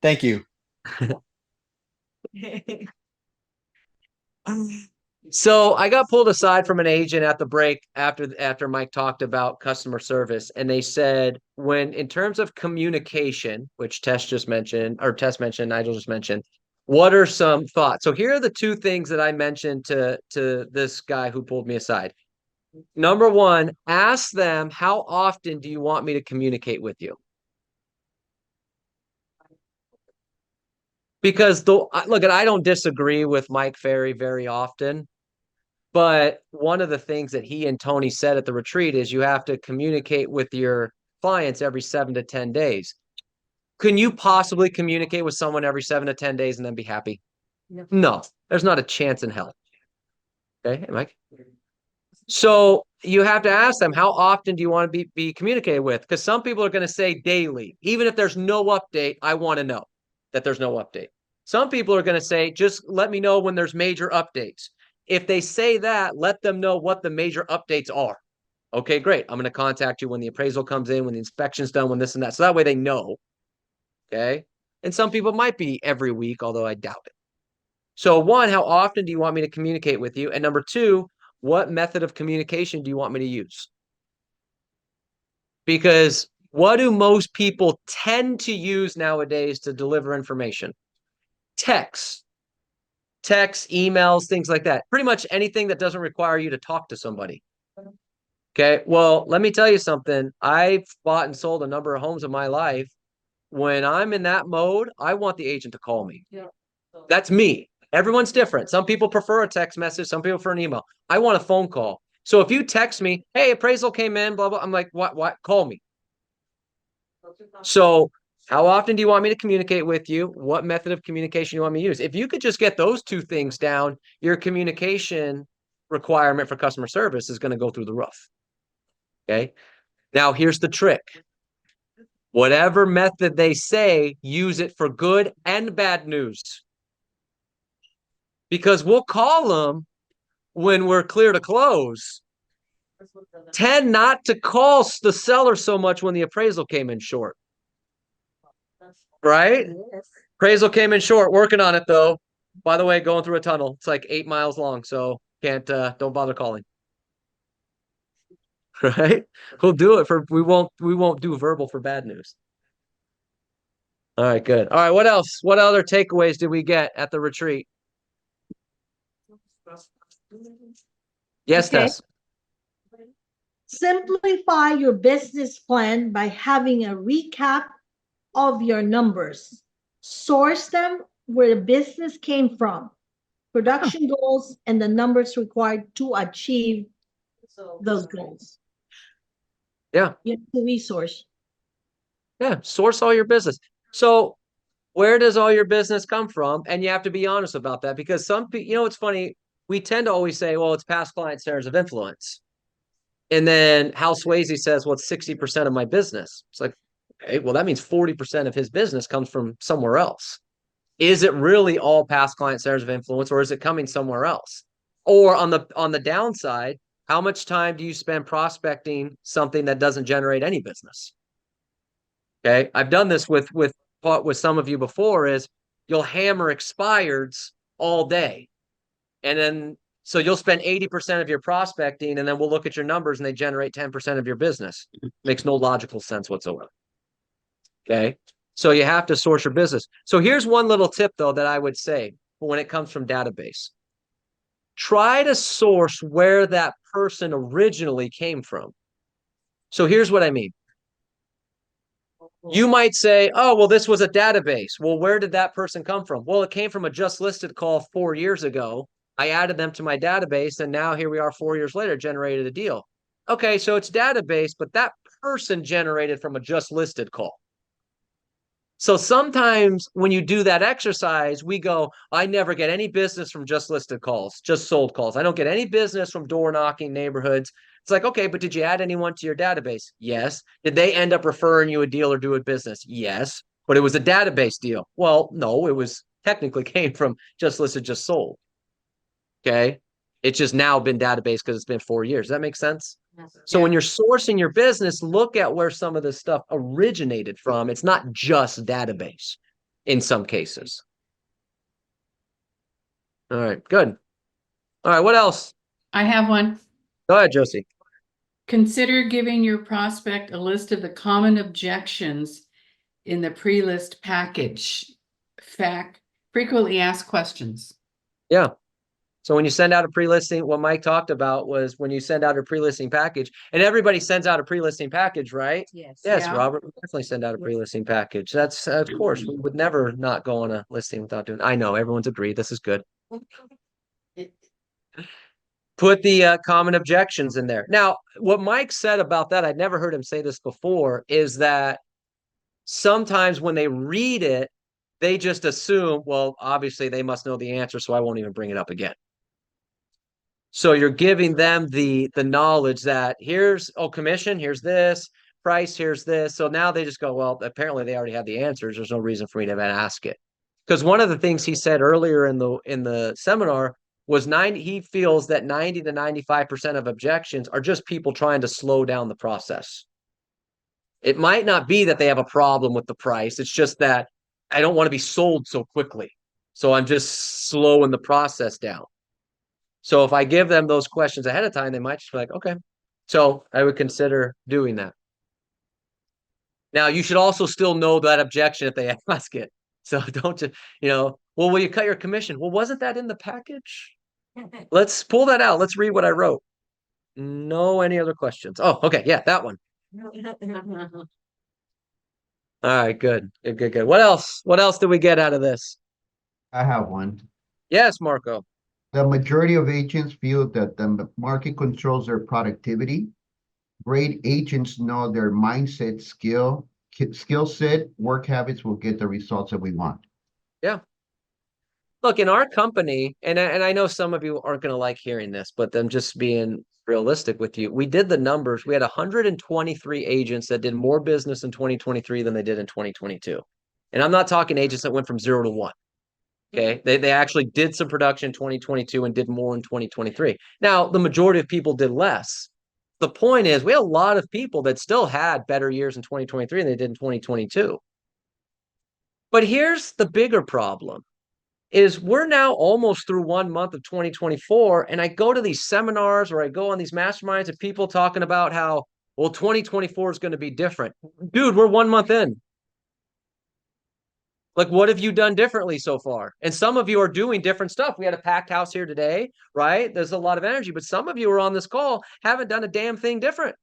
Thank you. So I got pulled aside from an agent at the break after Mike talked about customer service, and they said when in terms of communication, which Tess mentioned, Nigel just mentioned, what are some thoughts? So here are the two things that I mentioned to this guy who pulled me aside. Number one, ask them, how often do you want me to communicate with you? Because look, I don't disagree with Mike Ferry very often. But one of the things that he and Tony said at the retreat is you have to communicate with your clients every 7 to 10 days. Can you possibly communicate with someone every 7 to 10 days and then be happy? No, there's not a chance in hell. Okay, hey, Mike. So you have to ask them, how often do you want to be communicated with? Because some people are going to say daily, even if there's no update, I want to know that there's no update. Some people are going to say, just let me know when there's major updates. If they say that, let them know what the major updates are. Okay, great. I'm going to contact you when the appraisal comes in, when the inspection's done, when this and that. So that way they know. Okay. And some people might be every week, although I doubt it. So one, how often do you want me to communicate with you? And number two, what method of communication do you want me to use? Because what do most people tend to use nowadays to deliver information? Text, emails, things like that. Pretty much anything that doesn't require you to talk to somebody. Okay. Well, let me tell you something. I've bought and sold a number of homes in my life. When I'm in that mode, I want the agent to call me. Yeah. That's me. Everyone's different. Some people prefer a text message. Some people prefer an email. I want a phone call. So if you text me, hey, appraisal came in, blah, blah, I'm like, what? Call me. So how often do you want me to communicate with you? What method of communication do you want me to use? If you could just get those two things down, your communication requirement for customer service is going to go through the roof. Okay. Now here's the trick. Whatever method they say, use it for good and bad news. Because we'll call them when we're clear to close. Tend not to call the seller so much when the appraisal came in short. Right? Appraisal came in short, working on it though. By the way, going through a tunnel. It's like 8 miles long, so don't bother calling. Right? We'll do it we won't do verbal for bad news. All right, good. All right, what else? What other takeaways did we get at the retreat? Yes, okay. Tess. Simplify your business plan by having a recap of your numbers. Source them where the business came from, production goals, and the numbers required to achieve those goals. Yeah. You have to resource. Yeah, source all your business. So where does all your business come from? And you have to be honest about that because some people, it's funny. We tend to always say, well, it's past client centers of influence. And then Hal Swayze says, well, it's 60% of my business. It's like, okay, well, that means 40% of his business comes from somewhere else. Is it really all past client centers of influence, or is it coming somewhere else? Or on the downside, how much time do you spend prospecting something that doesn't generate any business? Okay. I've done this with some of you before is you'll hammer expireds all day. And then, so you'll spend 80% of your prospecting and then we'll look at your numbers and they generate 10% of your business. Makes no logical sense whatsoever. Okay. So you have to source your business. So here's one little tip though, that I would say when it comes from database, try to source where that person originally came from. So here's what I mean. You might say, oh, well, this was a database. Well, where did that person come from? Well, it came from a just listed call 4 years ago. I added them to my database, and now here we are 4 years later, generated a deal. Okay, so it's database, but that person generated from a just listed call. So sometimes when you do that exercise, we go, I never get any business from just listed calls, just sold calls. I don't get any business from door knocking neighborhoods. It's like, okay, but did you add anyone to your database? Yes. Did they end up referring you a deal or do a business? Yes. But it was a database deal. Well, no, it was technically came from just listed, just sold. Okay. It's just now been database because it's been 4 years. Does that make sense? So Yeah. when you're sourcing your business, look at where some of this stuff originated from. It's not just database in some cases. All right, good. All right, what else? I have one. Go ahead, Josie. Consider giving your prospect a list of the common objections in the pre-list package. Frequently asked questions. Yeah. So when you send out a pre-listing, what Mike talked about was when you send out a pre-listing package, and everybody sends out a pre-listing package, right? Yes. Yes, Yeah. Robert, we definitely send out a pre-listing package. That's of course we would never not go on a listing without doing. I know everyone's agreed. This is good. Put the common objections in there. Now, what Mike said about that, I'd never heard him say this before, is that sometimes when they read it, they just assume, well, obviously they must know the answer, so I won't even bring it up again. So you're giving them the knowledge that here's commission, here's this price, here's this. So now they just go, well, apparently they already have the answers. There's no reason for me to even ask it. Because one of the things he said earlier in the seminar was he feels that 90 to 95% of objections are just people trying to slow down the process. It might not be that they have a problem with the price. It's just that I don't want to be sold so quickly. So I'm just slowing the process down. So if I give them those questions ahead of time, they might just be like, okay. So I would consider doing that. Now, you should also still know that objection if they ask it. So don't just, well, will you cut your commission? Well, wasn't that in the package? Let's pull that out. Let's read what I wrote. No, any other questions? Oh, okay. Yeah, that one. All right, good. Good, good, good. What else? What else did we get out of this? I have one. Yes, Marco. The majority of agents feel that the market controls their productivity. Great agents know their mindset, skill set, work habits will get the results that we want. Yeah. Look, in our company, and I know some of you aren't going to like hearing this, but I'm just being realistic with you. We did the numbers. We had 123 agents that did more business in 2023 than they did in 2022. And I'm not talking agents that went from 0 to 1. Okay. They actually did some production in 2022 and did more in 2023. Now, the majority of people did less. The point is, we had a lot of people that still had better years in 2023 than they did in 2022. But here's the bigger problem is we're now almost through 1 month of 2024. And I go to these seminars or I go on these masterminds and people talking about how, well, 2024 is going to be different. Dude, we're 1 month in. Like, what have you done differently so far? And some of you are doing different stuff. We had a packed house here today, right? There's a lot of energy, but some of you are on this call, haven't done a damn thing different.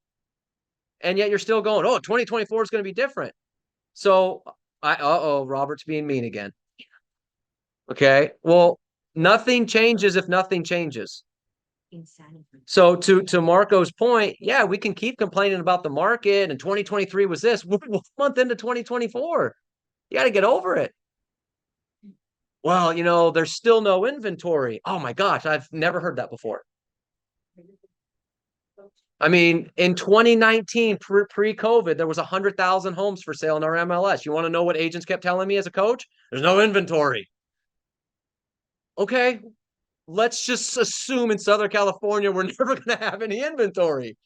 And yet you're still going, oh, 2024 is going to be different. So Robert's being mean again. Okay. Well, nothing changes if nothing changes. So to Marco's point, yeah, we can keep complaining about the market and 2023 was this. We're 1 month into 2024. You got to get over it. Well, there's still no inventory. Oh my gosh, I've never heard that before. I mean, in 2019, pre-COVID, there was 100,000 homes for sale in our MLS. You want to know what agents kept telling me as a coach? There's no inventory. Okay, let's just assume in Southern California, we're never going to have any inventory.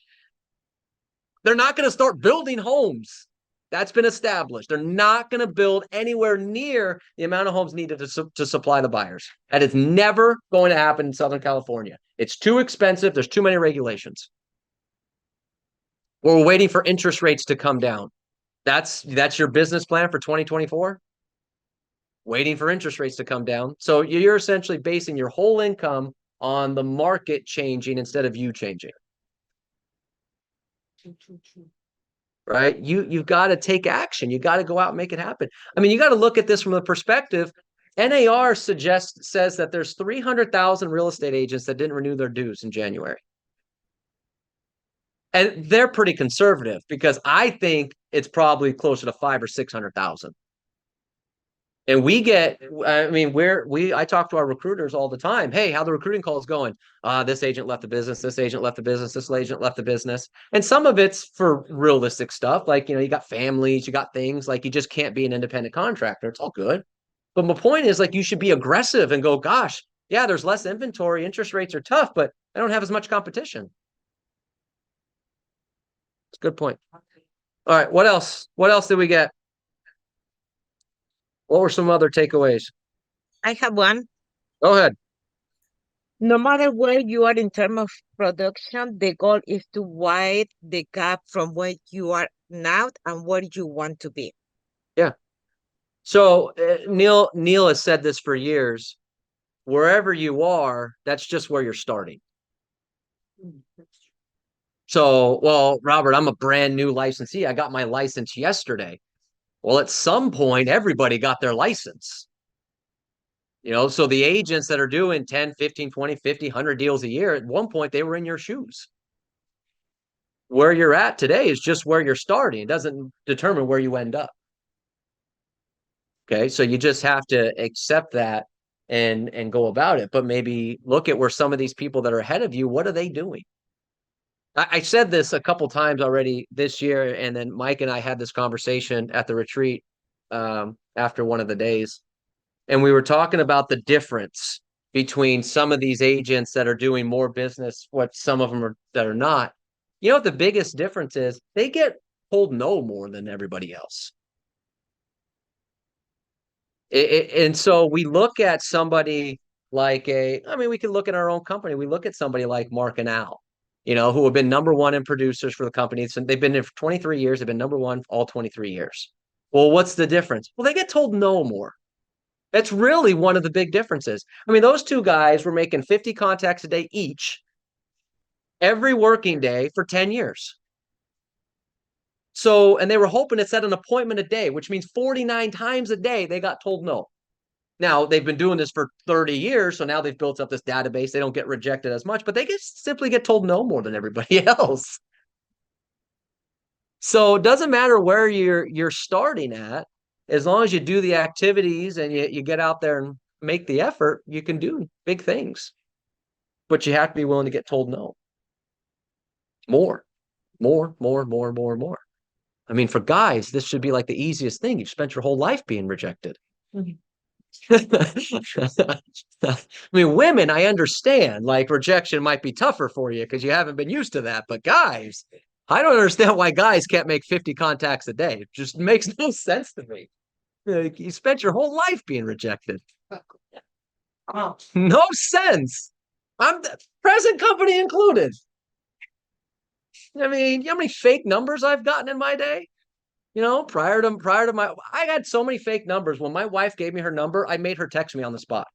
They're not going to start building homes. That's been established. They're not going to build anywhere near the amount of homes needed to supply the buyers. That is never going to happen in Southern California. It's too expensive. There's too many regulations. We're waiting for interest rates to come down. That's your business plan for 2024? Waiting for interest rates to come down. So you're essentially basing your whole income on the market changing instead of you changing. Right? You've got to take action. You got to go out and make it happen. I mean, you got to look at this from the perspective. NAR says that there's 300,000 real estate agents that didn't renew their dues in January. And they're pretty conservative because I think it's probably closer to 500,000 or 600,000. And I talk to our recruiters all the time. Hey, how the recruiting call is going? This agent left the business. This agent left the business. This agent left the business. And some of it's for realistic stuff. Like, you got families, you got things like you just can't be an independent contractor. It's all good. But my point is like, you should be aggressive and go, gosh, Yeah, there's less inventory. Interest rates are tough, but I don't have as much competition. It's a good point. All right. What else? What else did we get? What were some other takeaways? I have one. Go ahead. No matter where you are in terms of production, the goal is to widen the gap from where you are now and where you want to be. Yeah. So Neil has said this for years. Wherever you are, that's just where you're starting. So, well, Robert, I'm a brand new licensee. I got my license yesterday. Well, at some point, everybody got their license. So the agents that are doing 10, 15, 20, 50, 100 deals a year, at one point, they were in your shoes. Where you're at today is just where you're starting. It doesn't determine where you end up. Okay, so you just have to accept that and go about it. But maybe look at where some of these people that are ahead of you, what are they doing? I said this a couple times already this year, and then Mike and I had this conversation at the retreat after one of the days, and we were talking about the difference between some of these agents that are doing more business, what some of them are that are not. You know what the biggest difference is? They get told no more than everybody else. And so we look at somebody like we can look at our own company. We look at somebody like Mark and Al, who have been number one in producers for the company. So they've been there for 23 years. They've been number one all 23 years. Well, what's the difference? Well, they get told no more. That's really one of the big differences. I mean, those two guys were making 50 contacts a day each, every working day for 10 years. So, and they were hoping to set an appointment a day, which means 49 times a day they got told no. Now, they've been doing this for 30 years, so now they've built up this database. They don't get rejected as much, but they simply get told no more than everybody else. So it doesn't matter where you're starting at, as long as you do the activities and you get out there and make the effort, you can do big things. But you have to be willing to get told no. More. I mean, for guys, this should be like the easiest thing. You've spent your whole life being rejected. I mean, women, I understand, like rejection might be tougher for you because you haven't been used to that. But guys, I don't understand why guys can't make 50 contacts a day. It just makes no sense to me. You spent your whole life being rejected. No sense. I'm the present company included. I mean, you know how many fake numbers I've gotten in my day? Prior to I had so many fake numbers. When my wife gave me her number, I made her text me on the spot.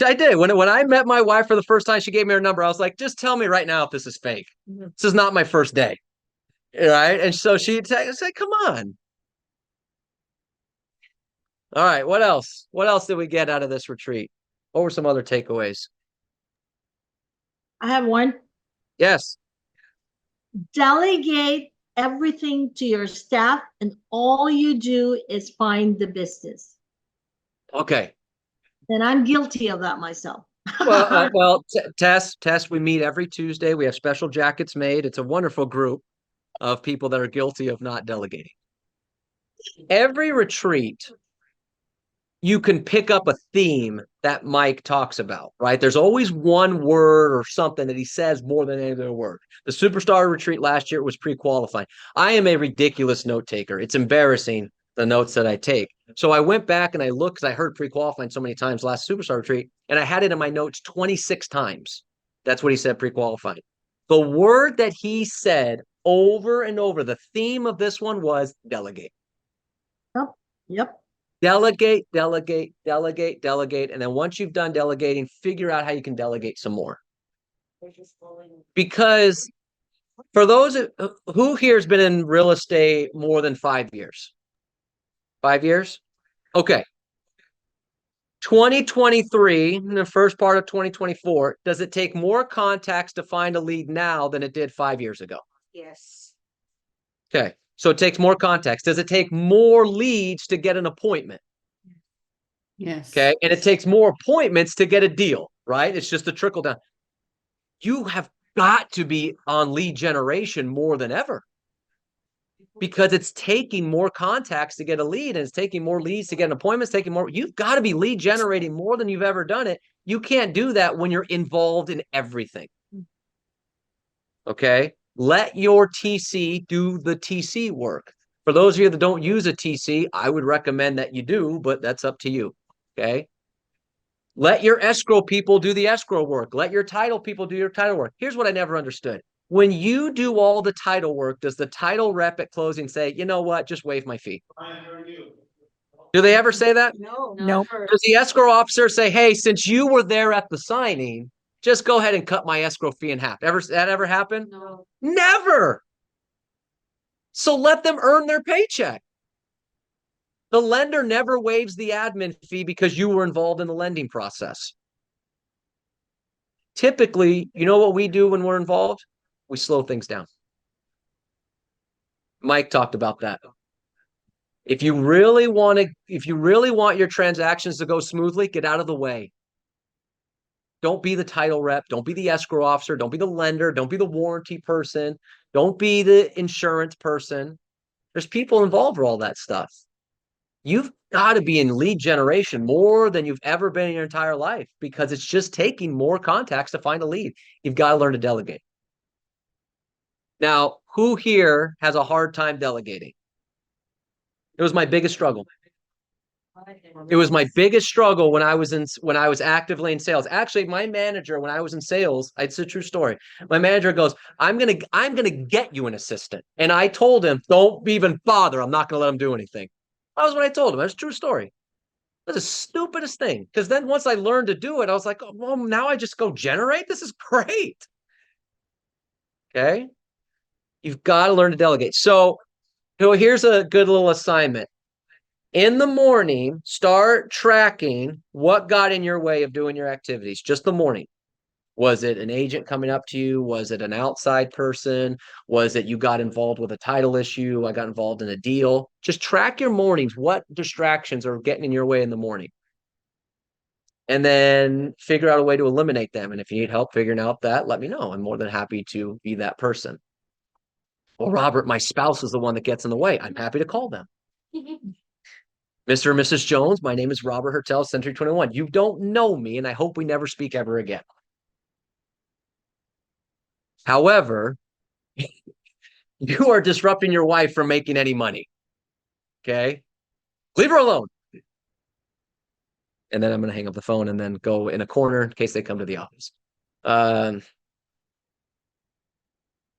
I did. When I met my wife for the first time, she gave me her number. I was like, just tell me right now if this is fake. This is not my first day. Right. And so she said, come on. All right. What else? What else did we get out of this retreat? What were some other takeaways? I have one. Yes. Delegate everything to your staff, and all you do is find the business. Okay. And I'm guilty of that myself. Well, Tess, we meet every Tuesday. We have special jackets made. It's a wonderful group of people that are guilty of not delegating. Every retreat, you can pick up a theme that Mike talks about, right? There's always one word or something that he says more than any other word. The Superstar retreat last year was pre-qualifying. I am a ridiculous note taker. It's embarrassing, the notes that I take. So I went back and I looked because I heard pre-qualifying so many times last Superstar retreat, and I had it in my notes 26 times. That's what he said pre-qualifying. The word that he said over and over, the theme of this one was delegate. Yep. Delegate. And then once you've done delegating, figure out how you can delegate some more. Because for those who here has been in real estate more than 5 years? 5 years? Okay. 2023, in the first part of 2024, does it take more contacts to find a lead now than it did 5 years ago? Yes. Okay. So it takes more contacts. Does it take more leads to get an appointment? Yes. Okay. And it takes more appointments to get a deal, right? It's just a trickle down. You have got to be on lead generation more than ever. because it's taking more contacts to get a lead, and it's taking more leads to get an appointment, taking more. You've got to be lead generating more than you've ever done it. You can't do that when you're involved in everything. Okay. Let your TC do the TC work. For those of you that don't use a TC, I would recommend that you do, but that's up to you. Okay. Let your escrow people do the escrow work. Let your title people do your title work. Here's what I never understood. When you do all the title work, does the title rep at closing say, you know what, just waive my fee? Do they ever say that? No. Nope. Does the escrow officer say, hey, since you were there at the signing, just go ahead and cut my escrow fee in half? That ever happen? No. Never. So let them earn their paycheck. The lender never waives the admin fee because you were involved in the lending process. Typically, you know what we do when we're involved? We slow things down. Mike talked about that. If you really want your transactions to go smoothly, get out of the way. Don't be the title rep. Don't be the escrow officer. Don't be the lender. Don't be the warranty person. Don't be the insurance person. There's people involved for all that stuff. You've got to be in lead generation more than you've ever been in your entire life, because it's just taking more contacts to find a lead. You've got to learn to delegate. Now, who here has a hard time delegating? It was my biggest struggle. It was my biggest struggle when I was actively in sales. Actually, my manager, when I was in sales, it's a true story. My manager goes, I'm gonna get you an assistant. And I told him, don't even bother. I'm not gonna let him do anything. That was what I told him. That's a true story. That's the stupidest thing. Because then once I learned to do it, I was like, oh, well, now I just go generate. This is great. Okay. You've got to learn to delegate. So here's a good little assignment. In the morning, start tracking what got in your way of doing your activities. Just the morning. Was it an agent coming up to you? Was it an outside person? Was it you got involved with a title issue? I got involved in a deal. Just track your mornings. What distractions are getting in your way in the morning? And then figure out a way to eliminate them. And if you need help figuring out that, let me know. I'm more than happy to be that person. Well, Robert, my spouse is the one that gets in the way. I'm happy to call them. Mr. and Mrs. Jones, my name is Robert Hertel, Century 21. You don't know me, and I hope we never speak ever again. However, you are disrupting your wife from making any money. Okay? Leave her alone. And then I'm going to hang up the phone and then go in a corner in case they come to the office.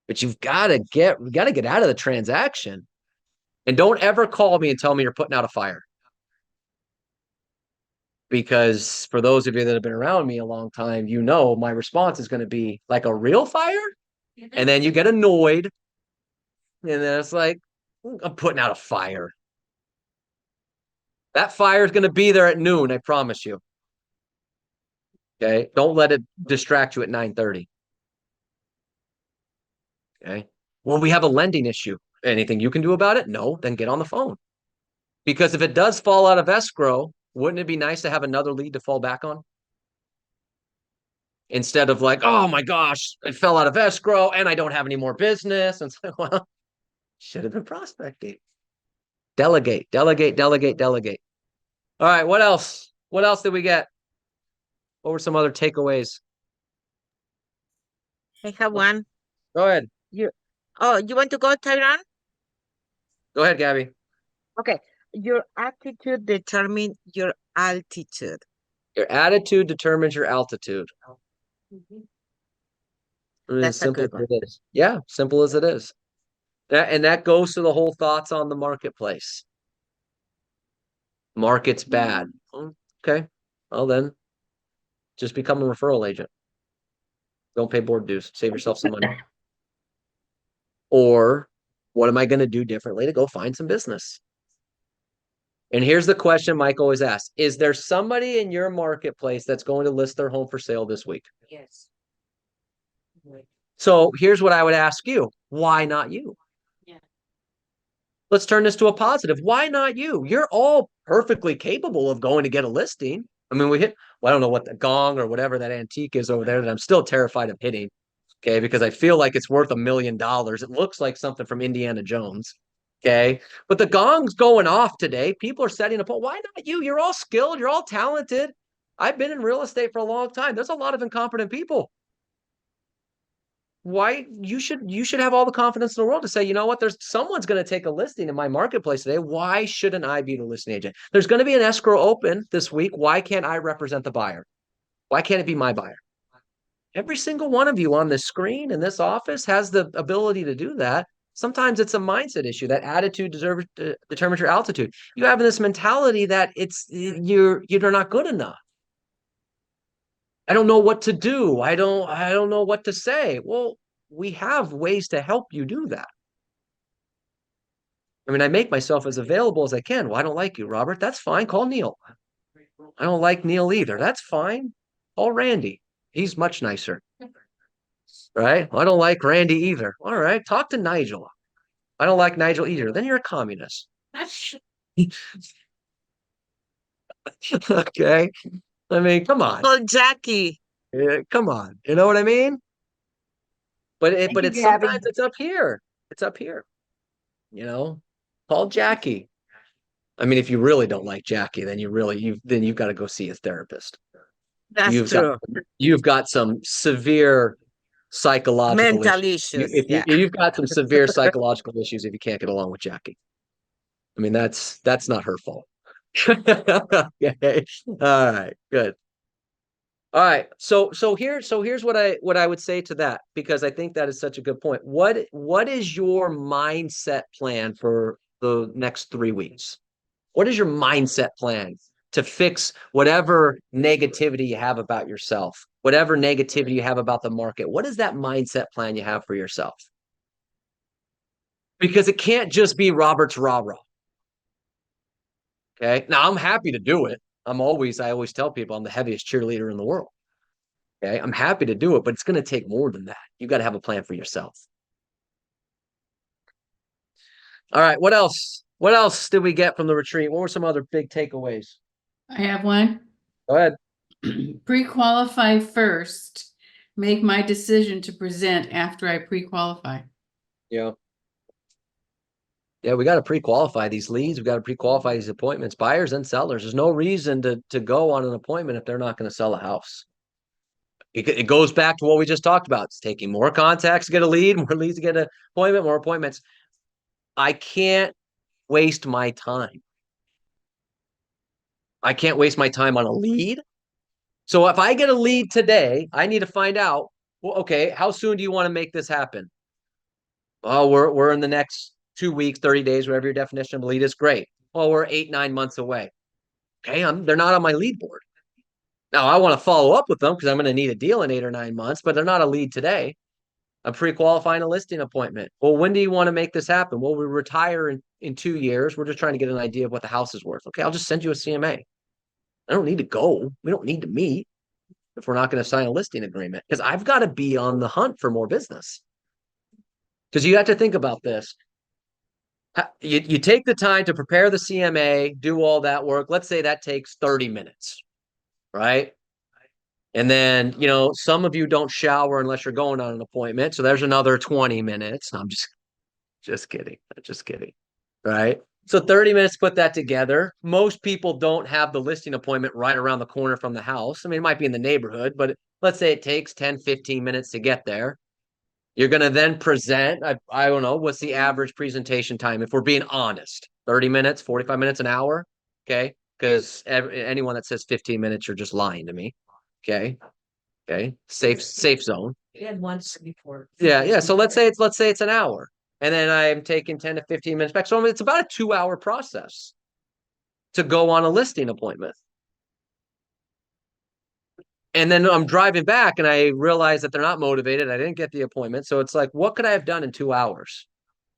But you've got to get out of the transaction. And don't ever call me and tell me you're putting out a fire. Because for those of you that have been around me a long time, you know my response is going to be like a real fire. And then you get annoyed. And then it's like, I'm putting out a fire. That fire is going to be there at noon, I promise you. Okay? Don't let it distract you at 9:30. Okay? Well, we have a lending issue. Anything you can do about it? No, then get on the phone. Because if it does fall out of escrow, wouldn't it be nice to have another lead to fall back on? Instead of like, oh my gosh, it fell out of escrow and I don't have any more business. And so, well, should have been prospecting. Delegate, delegate, delegate, delegate. All right, what else? What else did we get? What were some other takeaways? I have one. Go ahead. You want to go, Tyron? Go ahead, Gabby. Okay. Your attitude determines your altitude. Your attitude determines your altitude. As That's a simple good as it is. Yeah, simple as it is. That goes to the whole thoughts on the marketplace. Market's bad. Okay. Well then, just become a referral agent. Don't pay board dues. Save yourself some money. Or what am I going to do differently to go find some business? And here's the question Mike always asks. Is there somebody in your marketplace that's going to list their home for sale this week? Yes. So here's what I would ask you. Why not you? Yeah. Let's turn this to a positive. Why not you? You're all perfectly capable of going to get a listing. I mean, I don't know what the gong or whatever that antique is over there that I'm still terrified of hitting. Okay, because I feel like it's worth $1 million. It looks like something from Indiana Jones. Okay. But the gong's going off today. People are setting up. Why not you? You're all skilled. You're all talented. I've been in real estate for a long time. There's a lot of incompetent people. Why you should have all the confidence in the world to say, you know what, there's someone's going to take a listing in my marketplace today. Why shouldn't I be the listing agent? There's going to be an escrow open this week. Why can't I represent the buyer? Why can't it be my buyer? Every single one of you on this screen in this office has the ability to do that. Sometimes it's a mindset issue. That attitude determines your altitude. You have this mentality that you're not good enough. I don't know what to do. I don't know what to say. Well, we have ways to help you do that. I mean, I make myself as available as I can. Well, I don't like you, Robert. That's fine. Call Neil. I don't like Neil either. That's fine. Call Randy. He's much nicer. Right? Well, I don't like Randy either. All right. Talk to Nigel. I don't like Nigel either. Then you're a communist. Okay. I mean, come on. Call Jackie. Come on. You know what I mean? But Thank you, it's Gabby. sometimes it's up here. It's up here. You know, call Jackie. I mean, if you really don't like Jackie, then you've got to go see a therapist. That's You've true. you've got some severe psychological Mental issues. issues. Yeah. You've got some severe psychological issues if you can't get along with Jackie. I mean, that's not her fault. Okay. All right. Good. All right. So here's what I would say to that, because I think that is such a good point. What is your mindset plan for the next 3 weeks? What is your mindset plan to fix whatever negativity you have about yourself, whatever negativity you have about the market? What is that mindset plan you have for yourself? Because it can't just be Robert's rah-rah. Okay. Now I'm happy to do it. I always tell people I'm the heaviest cheerleader in the world. Okay. I'm happy to do it, but it's going to take more than that. You got to have a plan for yourself. All right. What else? What else did we get from the retreat? What were some other big takeaways? I have one. Go ahead. Pre-qualify first. Make my decision to present after I pre-qualify. Yeah. Yeah, we got to pre-qualify these leads. We got to pre-qualify these appointments, buyers and sellers. There's no reason to go on an appointment if they're not going to sell a house. It goes back to what we just talked about. It's taking more contacts to get a lead, more leads to get an appointment, more appointments. I can't waste my time. I can't waste my time on a lead. So if I get a lead today, I need to find out, well, okay, how soon do you want to make this happen? Oh, we're in the next 2 weeks, 30 days, whatever your definition of a lead is. Great. Oh, we're 8-9 months away. Okay, they're not on my lead board. Now I want to follow up with them because I'm going to need a deal in 8 or 9 months, but they're not a lead today. I'm pre-qualifying a listing appointment. Well, when do you want to make this happen? Well, we retire in 2 years. We're just trying to get an idea of what the house is worth. Okay, I'll just send you a CMA. I don't need to go. We don't need to meet if we're not going to sign a listing agreement, because I've got to be on the hunt for more business. Because you have to think about this. You take the time to prepare the CMA, do all that work. Let's say that takes 30 minutes, right? And then, some of you don't shower unless you're going on an appointment. So there's another 20 minutes. I'm just kidding. Just kidding. Right. So 30 minutes to put that together. Most people don't have the listing appointment right around the corner from the house. I mean, it might be in the neighborhood, but let's say it takes 10, 15 minutes to get there. You're going to then present. I don't know. What's the average presentation time? If we're being honest, 30 minutes, 45 minutes, an hour. Okay. Because anyone that says 15 minutes, you're just lying to me. Okay. Okay. Safe zone. We had once before. Yeah. So let's say it's an hour, and then I'm taking 10 to 15 minutes back. So it's about a 2-hour process to go on a listing appointment. And then I'm driving back and I realize that they're not motivated. I didn't get the appointment. So it's like, what could I have done in 2 hours?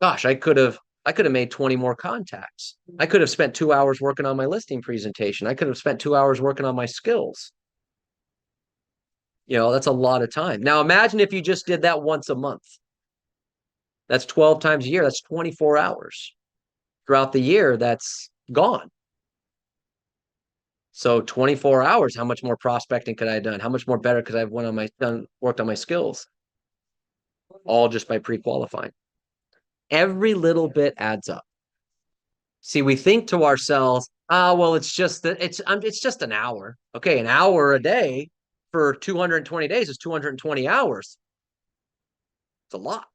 Gosh, I could have made 20 more contacts. I could have spent 2 hours working on my listing presentation. I could have spent 2 hours working on my skills. That's a lot of time. Now imagine if you just did that once a month. That's 12 times a year. That's 24 hours. Throughout the year, that's gone. So 24 hours, how much more prospecting could I have done? How much more better could I have worked on my skills? All just by pre-qualifying. Every little bit adds up. See, we think to ourselves, well, it's just that it's just an hour. Okay, an hour a day for 220 days is 220 hours. It's a lot.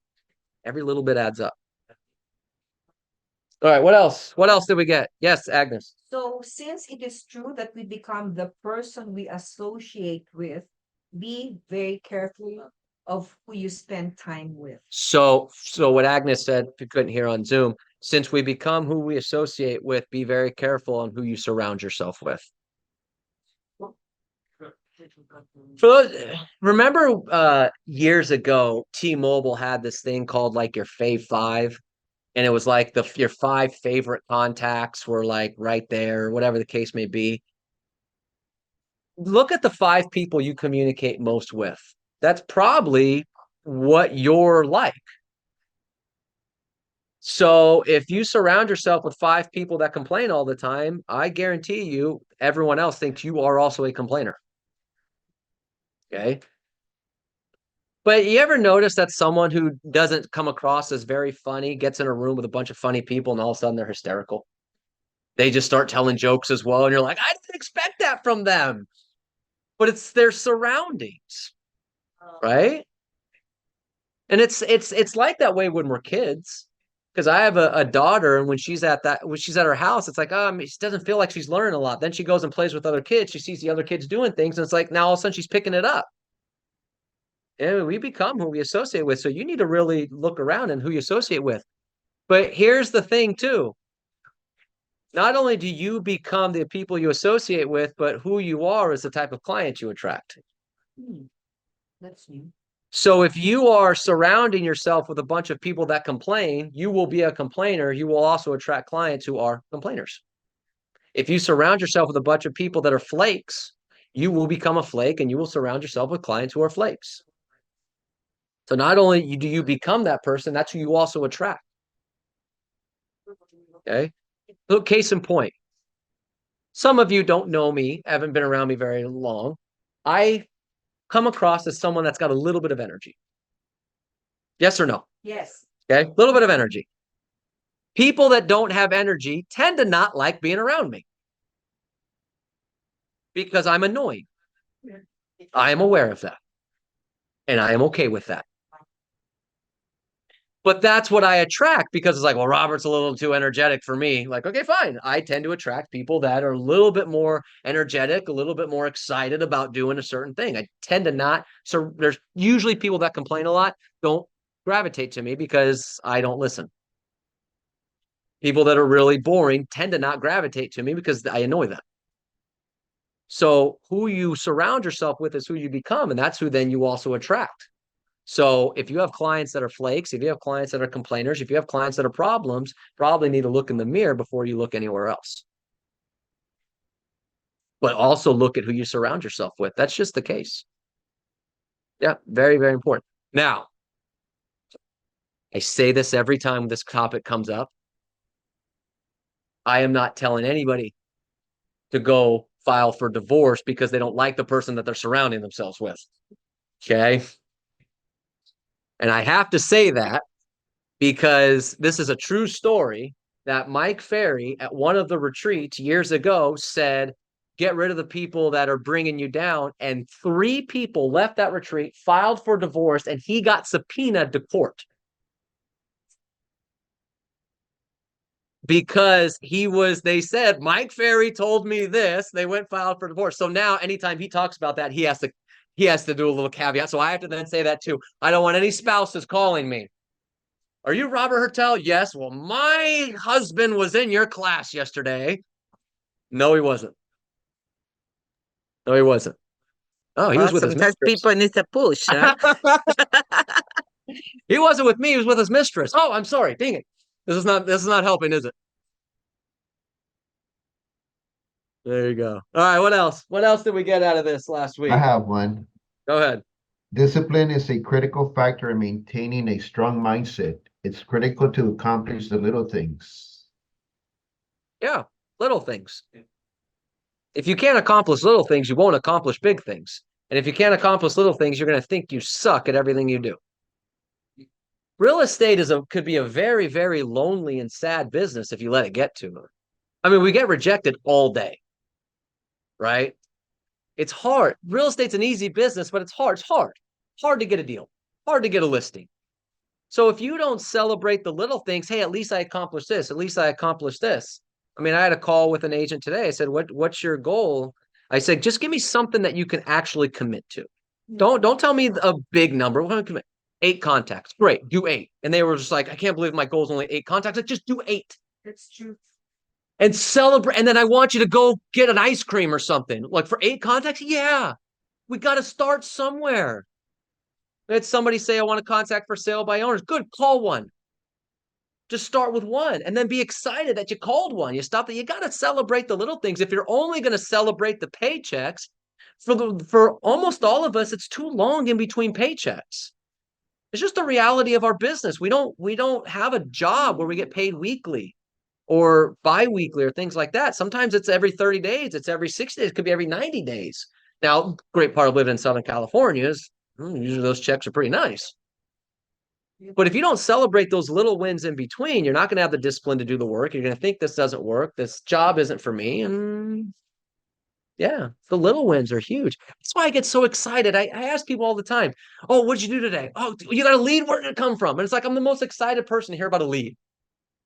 Every little bit adds up. All right, what else? What else did we get? Yes, Agnes. So since it is true that we become the person we associate with, be very careful of who you spend time with. So what Agnes said, if you couldn't hear on Zoom, since we become who we associate with, be very careful on who you surround yourself with. For those, remember years ago, T-Mobile had this thing called like your Fave Five, and it was like your 5 favorite contacts were like right there, whatever the case may be. Look at the 5 people you communicate most with. That's probably what you're like. So if you surround yourself with 5 people that complain all the time, I guarantee you everyone else thinks you are also a complainer. Okay. But you ever notice that someone who doesn't come across as very funny gets in a room with a bunch of funny people and all of a sudden they're hysterical? They just start telling jokes as well. And you're like, I didn't expect that from them. But it's their surroundings, right? And it's like that way when we're kids. Because I have a daughter, and when she's at her house, it's like, she doesn't feel like she's learning a lot. Then she goes and plays with other kids. She sees the other kids doing things, and it's like now all of a sudden she's picking it up. And we become who we associate with. So you need to really look around and who you associate with. But here's the thing, too. Not only do you become the people you associate with, but who you are is the type of client you attract. That's new. So if you are surrounding yourself with a bunch of people that complain, you will be a complainer. You will also attract clients who are complainers. If you surround yourself with a bunch of people that are flakes, you will become a flake and you will surround yourself with clients who are flakes. So not only do you become that person, that's who you also attract. Okay. Look, case in point. Some of you don't know me, haven't been around me very long. I come across as someone that's got a little bit of energy. Yes or no? Yes. Okay. A little bit of energy. People that don't have energy tend to not like being around me because I'm annoying. I am aware of that. And I am okay with that. But that's what I attract because it's like, well, Robert's a little too energetic for me. Like, okay, fine. I tend to attract people that are a little bit more energetic, a little bit more excited about doing a certain thing. I tend to not. So there's usually people that complain a lot don't gravitate to me because I don't listen. People that are really boring tend to not gravitate to me because I annoy them. So who you surround yourself with is who you become, and that's who then you also attract. So if you have clients that are flakes, if you have clients that are complainers, if you have clients that are problems, probably need to look in the mirror before you look anywhere else. But also look at who you surround yourself with. That's just the case. Yeah, very, very important. Now, I say this every time this topic comes up. I am not telling anybody to go file for divorce because they don't like the person that they're surrounding themselves with. Okay. And I have to say that because this is a true story that Mike Ferry at one of the retreats years ago said, get rid of the people that are bringing you down. And 3 people left that retreat, filed for divorce, and he got subpoenaed to court. Because they said, Mike Ferry told me this, they went filed for divorce. So now anytime he talks about that, he has to do a little caveat. So I have to then say that too. I don't want any spouses calling me. Are you Robert Hertel? Yes. Well, my husband was in your class yesterday. No, he wasn't. No, he wasn't. Oh, he was with his Sometimes mistress. people need a push, huh? He wasn't with me. He was with his mistress. Oh, I'm sorry. Dang it. This is not helping, is it? There you go. All right. What else? What else did we get out of this last week? I have one. Go ahead. Discipline is a critical factor in maintaining a strong mindset. It's critical to accomplish the little things. Yeah. Little things. If you can't accomplish little things, you won't accomplish big things. And if you can't accomplish little things, you're going to think you suck at everything you do. Real estate could be a very, very lonely and sad business if you let it get to it. I mean, we get rejected all day, right? It's hard. Real estate's an easy business, but it's hard. It's hard. Hard to get a deal. Hard to get a listing. So if you don't celebrate the little things, hey, at least I accomplished this. At least I accomplished this. I mean, I had a call with an agent today. I said, what's your goal? I said, just give me something that you can actually commit to. Don't tell me a big number. We're going to commit 8 contacts. Great, do 8. And they were just like, I can't believe my goal is only 8 contacts. Like, just do 8. That's true. And celebrate. And then I want you to go get an ice cream or something. Like for 8 contacts? Yeah. We got to start somewhere. I had somebody say, I want a contact for sale by owners. Good, call one. Just start with one and then be excited that you called one. You stop that. You got to celebrate the little things. If you're only going to celebrate the paychecks, for almost all of us, it's too long in between paychecks. It's just the reality of our business. We don't have a job where we get paid weekly or bi-weekly or things like that. Sometimes it's every 30 days. It's every 60 days. It could be every 90 days. Now, great part of living in Southern California is usually those checks are pretty nice. But if you don't celebrate those little wins in between, you're not going to have the discipline to do the work. You're going to think this doesn't work. This job isn't for me. And yeah, the little wins are huge. That's why I get so excited. I ask people all the time, oh, what'd you do today? Oh, you got a lead? Where did it come from? And it's like, I'm the most excited person to hear about a lead.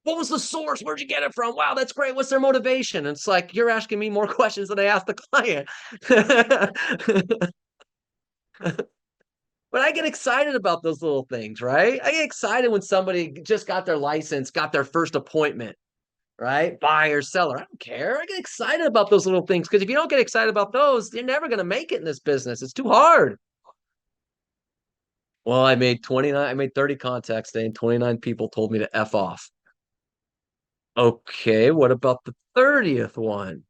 What was the source? Where'd you get it from? Wow, that's great. What's their motivation? And it's like, you're asking me more questions than I asked the client. But I get excited about those little things, right? I get excited when somebody just got their license, got their first appointment, right? Buyer, seller. I don't care. I get excited about those little things because if you don't get excited about those, you're never going to make it in this business. It's too hard. Well, I made 30 contacts today and 29 people told me to F off. Okay, what about the 30th one?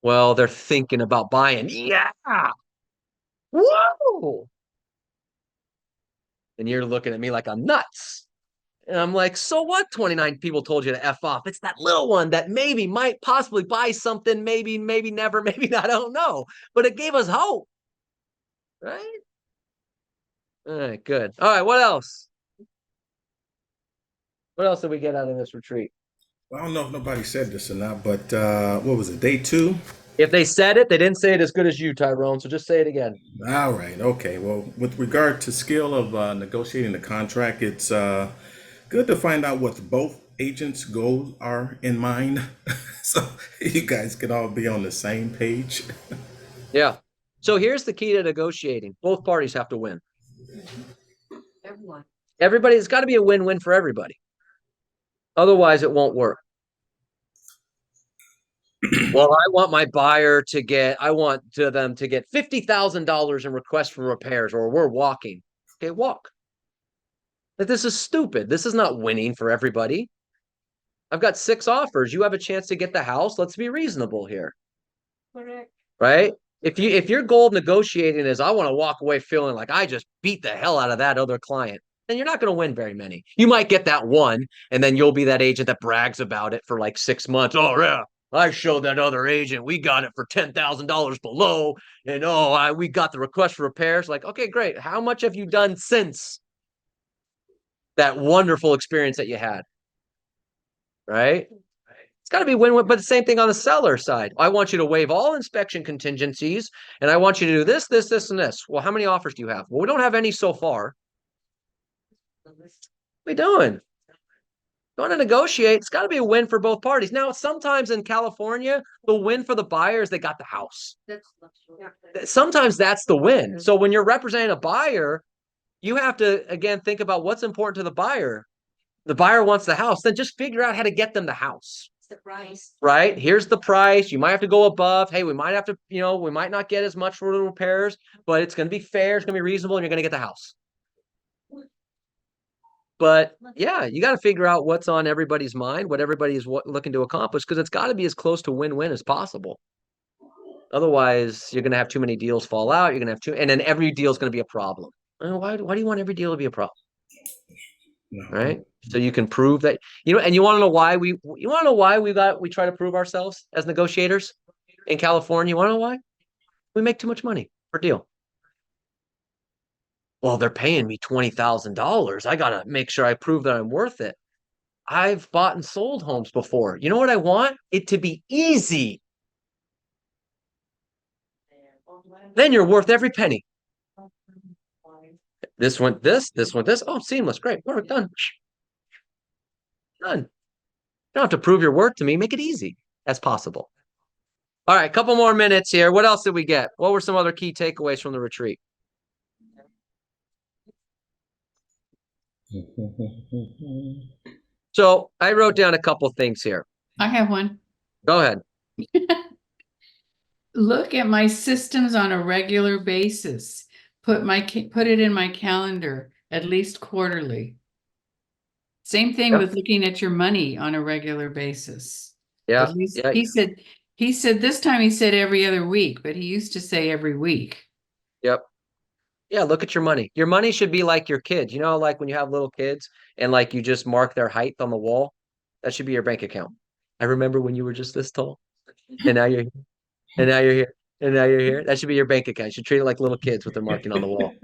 Well, they're thinking about buying. Yeah. Whoa. And you're looking at me like I'm nuts. And I'm like, so what? 29 people told you to F off. It's that little one that maybe might possibly buy something, maybe never, maybe not, I don't know. But it gave us hope. Right? All right, good. All right, what else? What else did we get out of this retreat? Well, I don't know if nobody said this or not, but what was it, day 2? If they said it, they didn't say it as good as you, Tyrone. So just say it again. All right, okay. Well, with regard to skill of negotiating the contract, it's good to find out what both agents' goals are in mind, so you guys can all be on the same page. Yeah. So here's the key to negotiating. Both parties have to win. Everyone. It's got to be a win-win for everybody. Otherwise, it won't work. Well, I want my buyer to get, them to get $50,000 in requests for repairs, or we're walking. Okay, walk. But this is stupid. This is not winning for everybody. I've got 6 offers. You have a chance to get the house. Let's be reasonable here. Correct. Right? If your goal of negotiating is I want to walk away feeling like I just beat the hell out of that other client, then you're not going to win very many. You might get that one, and then you'll be that agent that brags about it for like 6 months. Oh, yeah. I showed that other agent. We got it for $10,000 below. And we got the request for repairs. Like, okay, great. How much have you done since that wonderful experience that you had? Right? It's got to be win-win, but the same thing on the seller side. I want you to waive all inspection contingencies, and I want you to do this, this, this, and this. Well, how many offers do you have? Well, we don't have any so far. What are we doing? Going to negotiate. It's got to be a win for both parties. Now, sometimes in California, the win for the buyer is they got the house. Sometimes that's the win. So when you're representing a buyer, you have to, again, think about what's important to the buyer. The buyer wants the house, then just figure out how to get them the house. It's the price. Right? Here's the price. You might have to go above. Hey, we might have to, we might not get as much for the repairs, but it's going to be fair. It's going to be reasonable, and you're going to get the house. But yeah, you got to figure out what's on everybody's mind, what everybody is looking to accomplish, because it's got to be as close to win-win as possible. Otherwise, you're going to have too many deals fall out. You're going to have and then every deal is going to be a problem. Why do you want every deal to be a problem? No. Right? So you can prove that, and you want to know why we try to prove ourselves as negotiators in California. You want to know why? We make too much money per deal. Well, they're paying me $20,000. I got to make sure I prove that I'm worth it. I've bought and sold homes before. You know what I want? It to be easy. Then you're worth every penny. This went this, this went this. Oh, seamless. Great. Work done. Done. You don't have to prove your worth to me. Make it easy as possible. All right, a couple more minutes here. What else did we get? What were some other key takeaways from the retreat? So I wrote down a couple things here. I have one. Go ahead. Look at my systems on a regular basis. Put it in my calendar at least quarterly. Same thing Yep. with looking at your money on a regular basis. Yeah. At least Yeah. he said this time he said every other week, but he used to say every week. Yep. Yeah, look at your money. Your money should be like your kids. You know, like when you have little kids and like you just mark their height on the wall, that should be your bank account. I remember when you were just this tall, and now you're here, and now you're here, and now you're here. That should be your bank account. You should treat it like little kids with their marking on the wall.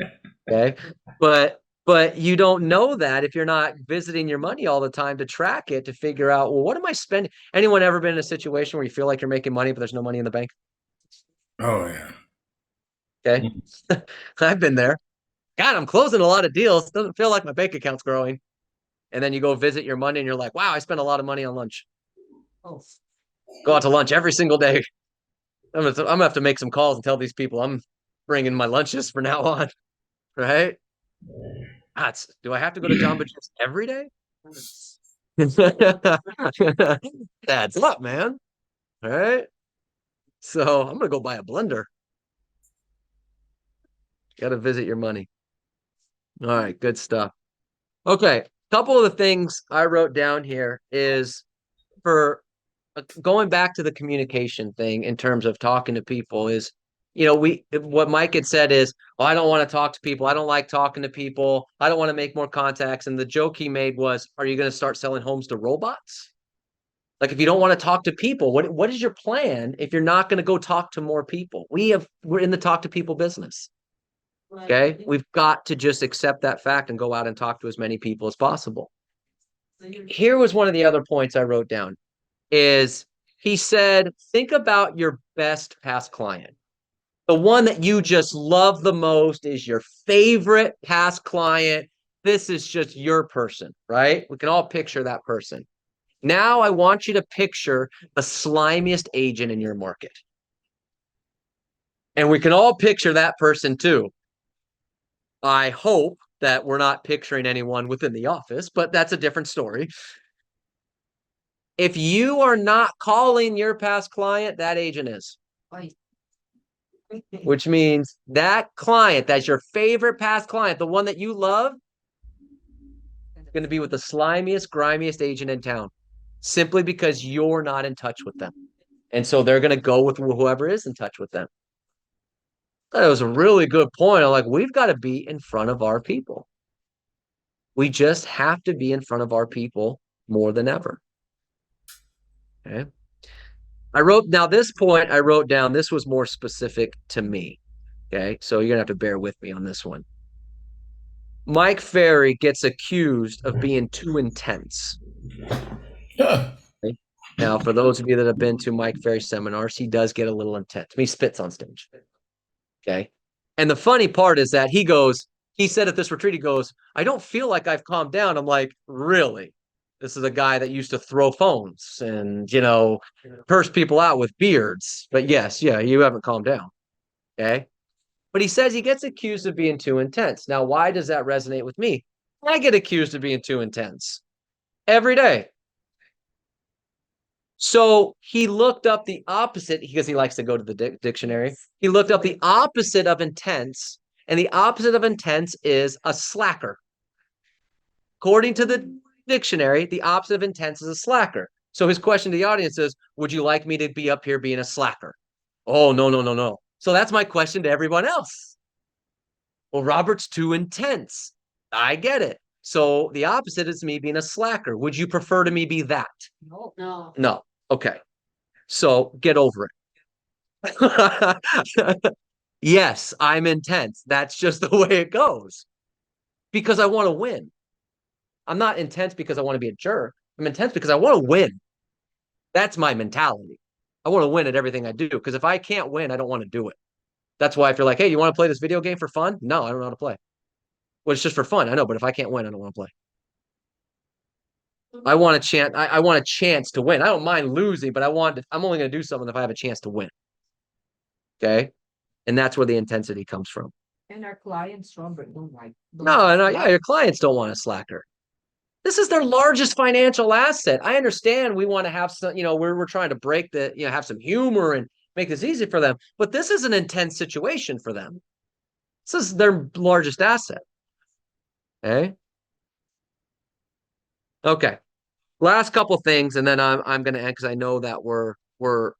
Okay. But you don't know that if you're not visiting your money all the time to track it, to figure out, well, what am I spending? Anyone ever been in a situation where you feel like you're making money, but there's no money in the bank? Oh yeah. Okay. I've been there. God, I'm closing a lot of deals. Doesn't feel like my bank account's growing. And then you go visit your money and you're like, wow, I spent a lot of money on lunch. Oh, Go out to lunch every single day. I'm gonna have to make some calls and tell these people I'm bringing my lunches from now on. Right? Do I have to go to Jamba Juice every day? That's up, man. All right. So I'm gonna go buy a blender. Got to visit your money. All right, good stuff. Okay, couple of the things I wrote down here is for going back to the communication thing in terms of talking to people is, what Mike had said is, oh, I don't want to talk to people. I don't like talking to people. I don't want to make more contacts. And the joke he made was, are you going to start selling homes to robots? Like, if you don't want to talk to people, what is your plan if you're not going to go talk to more people? We're in the talk to people business. Okay. We've got to just accept that fact and go out and talk to as many people as possible. Here was one of the other points I wrote down is he said, think about your best past client. The one that you just love the most is your favorite past client. This is just your person, right? We can all picture that person. Now I want you to picture the slimiest agent in your market. And we can all picture that person too. I hope that we're not picturing anyone within the office, but that's a different story. If you are not calling your past client, that agent is. Which means that client, that's your favorite past client, the one that you love, is going to be with the slimiest, grimiest agent in town, simply because you're not in touch with them. And so they're going to go with whoever is in touch with them. That was a really good point. I'm like, we've got to be in front of our people. We just have to be in front of our people more than ever. Okay. This point I wrote down, this was more specific to me. Okay. So you're going to have to bear with me on this one. Mike Ferry gets accused of being too intense. Huh. Okay? Now, for those of you that have been to Mike Ferry seminars, he does get a little intense. He spits on stage. Okay. And the funny part is that he said at this retreat, he goes, I don't feel like I've calmed down. I'm like, really? This is a guy that used to throw phones and, curse people out with beards. But yes, yeah, you haven't calmed down. Okay. But he says he gets accused of being too intense. Now, why does that resonate with me? I get accused of being too intense every day. So he looked up the opposite because he likes to go to the dictionary. He looked up the opposite of intense, and the opposite of intense is a slacker. According to the dictionary, the opposite of intense is a slacker. So his question to the audience is, would you like me to be up here being a slacker? Oh, no, no, no, no. So that's my question to everyone else. Well, Robert's too intense. I get it. So the opposite is me being a slacker. Would you prefer to me be that? no. No. Okay. So get over it. Yes, I'm intense. That's just the way it goes because I want to win. I'm not intense because I want to be a jerk. I'm intense because I want to win. That's my mentality. I want to win at everything I do because if I can't win, I don't want to do it. That's why if you're like, hey, you want to play this video game for fun? No, I don't know how to play. Well, it's just for fun. I know, but if I can't win, I don't want to play. I want a chance. I want a chance to win. I don't mind losing, but I'm only going to do something if I have a chance to win. Okay. And that's where the intensity comes from. And our clients, Robert, don't like. No, yeah, your clients don't want a slacker. This is their largest financial asset. I understand we want to have some, we're trying to break have some humor and make this easy for them, but this is an intense situation for them. This is their largest asset. Okay. Okay. Last couple things, and then I'm going to end because I know that we're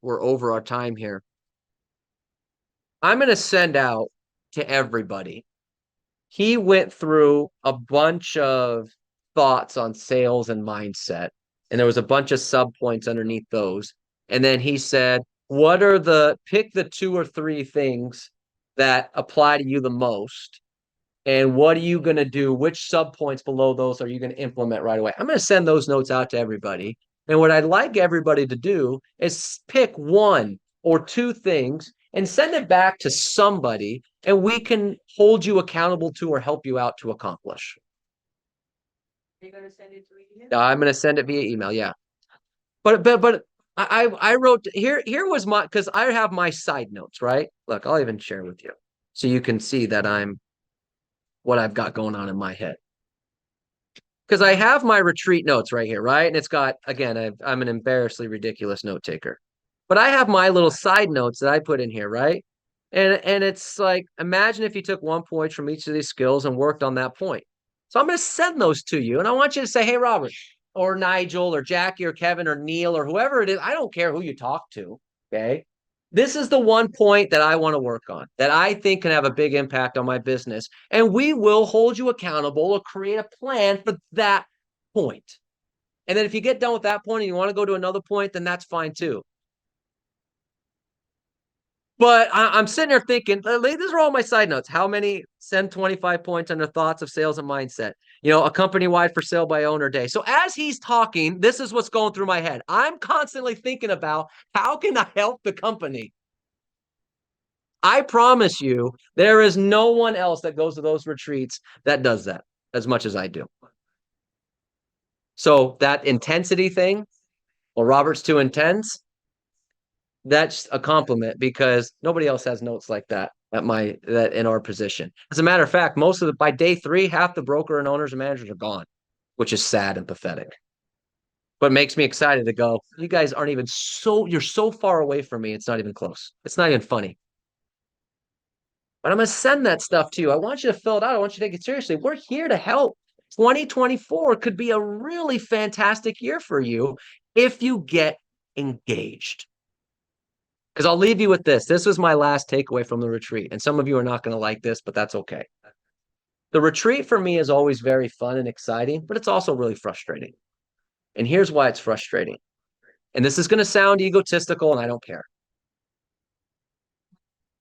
over our time here. I'm going to send out to everybody. He went through a bunch of thoughts on sales and mindset, and there was a bunch of sub points underneath those. And then he said, pick the 2 or 3 things that apply to you the most. And what are you going to do? Which sub points below those are you going to implement right away? I'm going to send those notes out to everybody. And what I'd like everybody to do is pick 1 or 2 things and send it back to somebody, and we can hold you accountable to or help you out to accomplish. You're gonna send it to email? I'm going to send it via email. Yeah. But I wrote here was my, because I have my side notes, right? Look, I'll even share with you so you can see that what I've got going on in my head. Because I have my retreat notes right here, right? And it's got, again, I'm an embarrassingly ridiculous note taker. But I have my little side notes that I put in here, right? And it's like, imagine if you took 1 point from each of these skills and worked on that point. So I'm going to send those to you. And I want you to say, hey, Robert, or Nigel, or Jackie, or Kevin, or Neil, or whoever it is. I don't care who you talk to, okay? This is the 1 point that I want to work on that I think can have a big impact on my business. And we will hold you accountable or create a plan for that point. And then if you get done with that point and you want to go to another point, then that's fine too. But I'm sitting there thinking, these are all my side notes. How many? Send 25 points under thoughts of sales and mindset. A company-wide for sale by owner day. So as he's talking, this is what's going through my head. I'm constantly thinking about how can I help the company? I promise you, there is no one else that goes to those retreats that does that as much as I do. So that intensity thing, well, Robert's too intense. That's a compliment because nobody else has notes like that in our position. As a matter of fact, by day 3, half the broker and owners and managers are gone, which is sad and pathetic. But it makes me excited to go, you guys aren't even you're so far away from me. It's not even close. It's not even funny. But I'm going to send that stuff to you. I want you to fill it out. I want you to take it seriously. We're here to help. 2024 could be a really fantastic year for you if you get engaged. Because I'll leave you with this. This was my last takeaway from the retreat. And some of you are not going to like this, but that's okay. The retreat for me is always very fun and exciting, but it's also really frustrating. And here's why it's frustrating. And this is going to sound egotistical, and I don't care.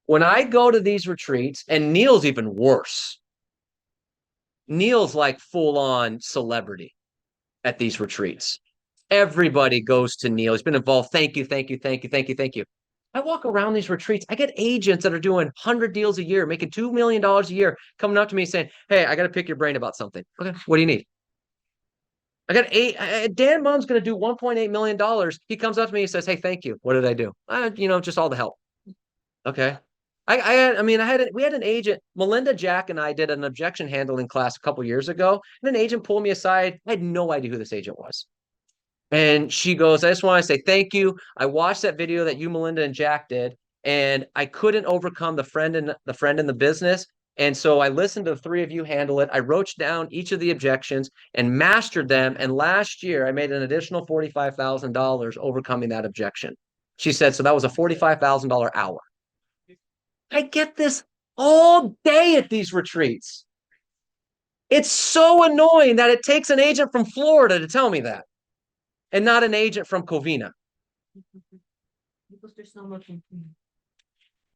When I go to these retreats, and Neil's even worse. Neil's like full-on celebrity at these retreats. Everybody goes to Neil. He's been involved. Thank you, thank you, thank you, thank you, thank you. I walk around these retreats. I get agents that are doing 100 deals a year, making $2 million a year, coming up to me saying, hey, I got to pick your brain about something. Okay, what do you need? I got Dan Mom's going to do $1.8 million. He comes up to me and says, hey, thank you. What did I do? Just all the help. Okay. We had an agent, Melinda, Jack, and I did an objection handling class a couple years ago. And an agent pulled me aside. I had no idea who this agent was. And she goes, I just want to say thank you. I watched that video that you, Melinda, and Jack did, and I couldn't overcome the friend in the business. And so I listened to the 3 of you handle it. I wrote down each of the objections and mastered them. And last year I made an additional $45,000 overcoming that objection. She said, so that was a $45,000 hour. I get this all day at these retreats. It's so annoying that it takes an agent from Florida to tell me that. And not an agent from Covina. Because there's no more confusion.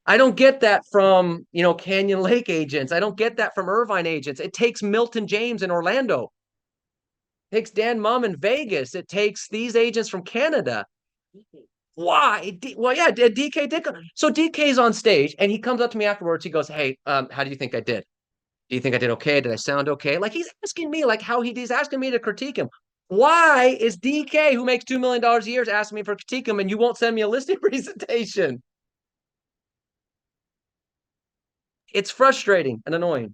I don't get that from, Canyon Lake agents. I don't get that from Irvine agents. It takes Milton James in Orlando. It takes Dan Mum in Vegas. It takes these agents from Canada. Why? Well, yeah, DK did. So DK's on stage and he comes up to me afterwards. He goes, "Hey, how do you think I did? Do you think I did okay? Did I sound okay?" Like he's asking me, like he's asking me to critique him. Why is DK, who makes $2 million a year, asking me for critique him, and you won't send me a listing presentation? It's frustrating and annoying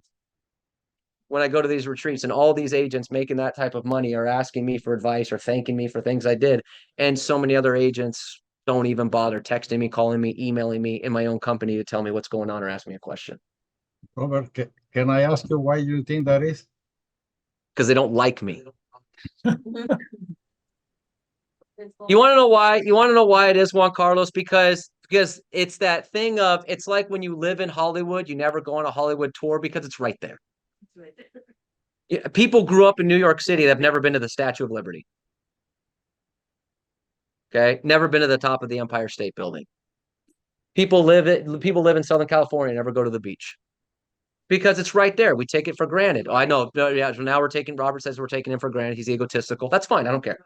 when I go to these retreats and all these agents making that type of money are asking me for advice or thanking me for things I did. And so many other agents don't even bother texting me, calling me, emailing me in my own company to tell me what's going on or ask me a question Robert, can I ask you why you think that is? because they don't like me. You want to know why? You want to know why it is, Juan Carlos? Because it's that thing of, it's like when you live in Hollywood, you never go on a Hollywood tour because it's right there. Yeah, people grew up in New York City that have never been to the Statue of Liberty. Okay, never been to the top of the Empire State Building. People live in Southern California, never go to the beach because it's right there. We take it for granted. Oh, I know. Yeah, so now Robert says we're taking him for granted. He's egotistical. That's fine. I don't care.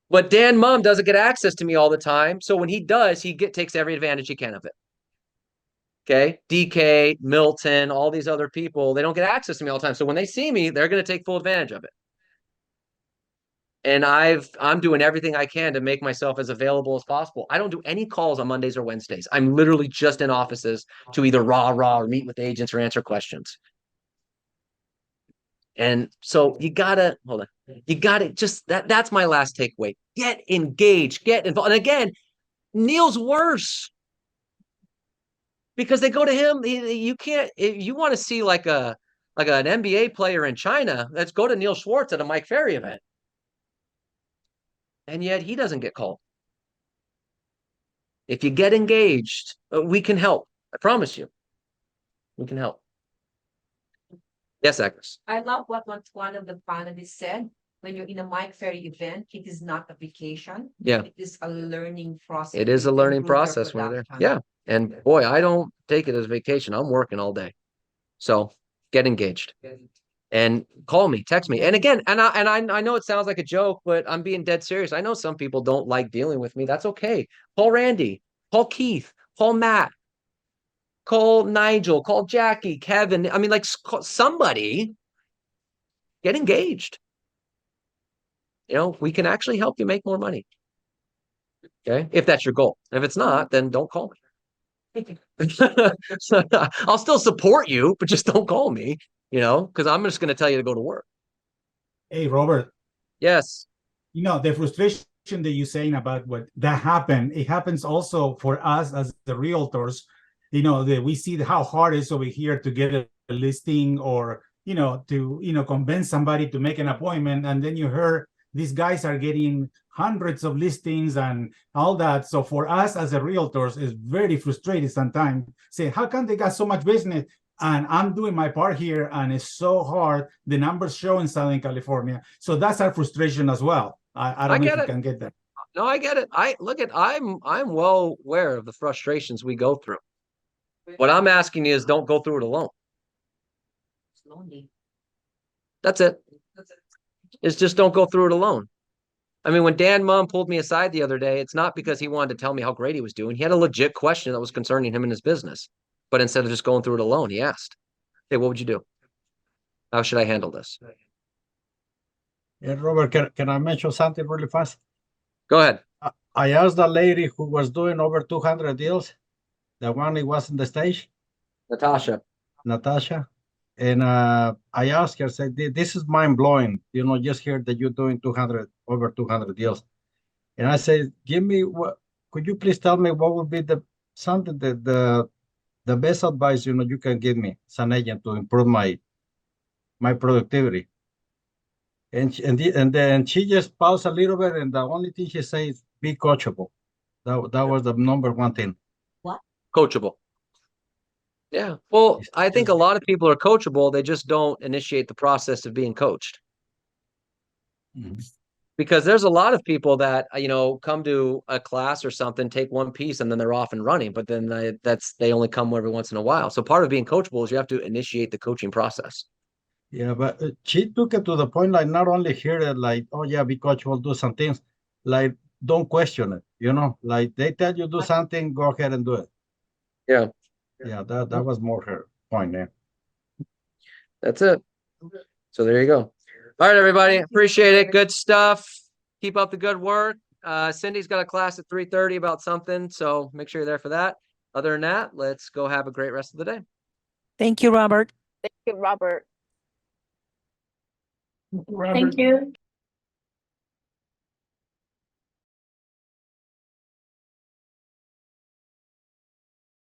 But Dan Mum doesn't get access to me all the time. So when he does, he takes every advantage he can of it. Okay. DK, Milton, all these other people, they don't get access to me all the time. So when they see me, they're going to take full advantage of it. And I'm doing everything I can to make myself as available as possible. I don't do any calls on Mondays or Wednesdays. I'm literally just in offices to either rah or meet with agents or answer questions. And so you gotta just that's my last takeaway. Get engaged, get involved. And again, Neil's worse because they go to him. You can't, if you want to see like an NBA player in China, let's go to Neil Schwartz at a Mike Ferry event. And yet he doesn't get called. If you get engaged, we can help. I promise you. We can help. Yes, Agnes. I love what one of the panelists said. When you're in a Mike Ferry event, it is not a vacation. Yeah. It is a learning process. It is a to learning improve your process when you're there. production. Yeah. And boy, I don't take it as vacation. I'm working all day. So get engaged and call me, text me. And again, and I know it sounds like a joke, but I'm being dead serious. I know some people don't like dealing with me. That's okay. Call Randy, call Keith, call Matt, call Nigel, call Jackie, Kevin. I mean, like, call somebody. Get engaged. We can actually help you make more money. Okay, if that's your goal. If it's not, then don't call me. I'll still support you, but just don't call me, because I'm just going to tell you to go to work. Hey, Robert, Yes. the frustration that you're saying about what that happened, it happens also for us as the realtors, that we see how hard it is over here to get a listing or, to, convince somebody to make an appointment. And then you heard these guys are getting hundreds of listings and all that. So for us as a realtors, it's very frustrating sometimes. Say, how come they got so much business? And I'm doing my part here, and it's so hard. The numbers show in Southern California. So that's our frustration as well. I don't know if you can get that. No, I get it. I'm well aware of the frustrations we go through. What I'm asking you is don't go through it alone. It's lonely. That's it. It's just don't go through it alone. I mean, when Dan Mum pulled me aside the other day, it's not because he wanted to tell me how great he was doing. He had a legit question that was concerning him and his business. But instead of just going through it alone, he asked, "Hey, what would you do? How should I handle this?" Yeah, Robert, can I mention something really fast? Go ahead. I asked the lady who was doing over 200 deals, the one who was on the stage, Natasha. And I asked her, said, this is mind blowing. Just hear that you're doing over 200 deals. And I said, could you please tell me what would be something that the best advice, you can give me as an agent to improve my productivity? And then she just paused a little bit, and the only thing she says, be coachable. That was the number one thing. Coachable. Yeah. Well, I think a lot of people are coachable. They just don't initiate the process of being coached. Mhm. Because there's a lot of people that, come to a class or something, take one piece and then they're off and running, but then they only come every once in a while. So part of being coachable is you have to initiate the coaching process. Yeah, but she took it to the point, like, not only hear it, like, oh yeah, be coachable, do some things, like, don't question it, like they tell you do something, go ahead and do it. Yeah. Yeah, that was more her point, yeah. That's it. So there you go. All right, everybody. Appreciate it. Good stuff. Keep up the good work. Cindy's got a class at 3:30 about something, so make sure you're there for that. Other than that, let's go have a great rest of the day. Thank you, Robert. Thank you, Robert. Thank you.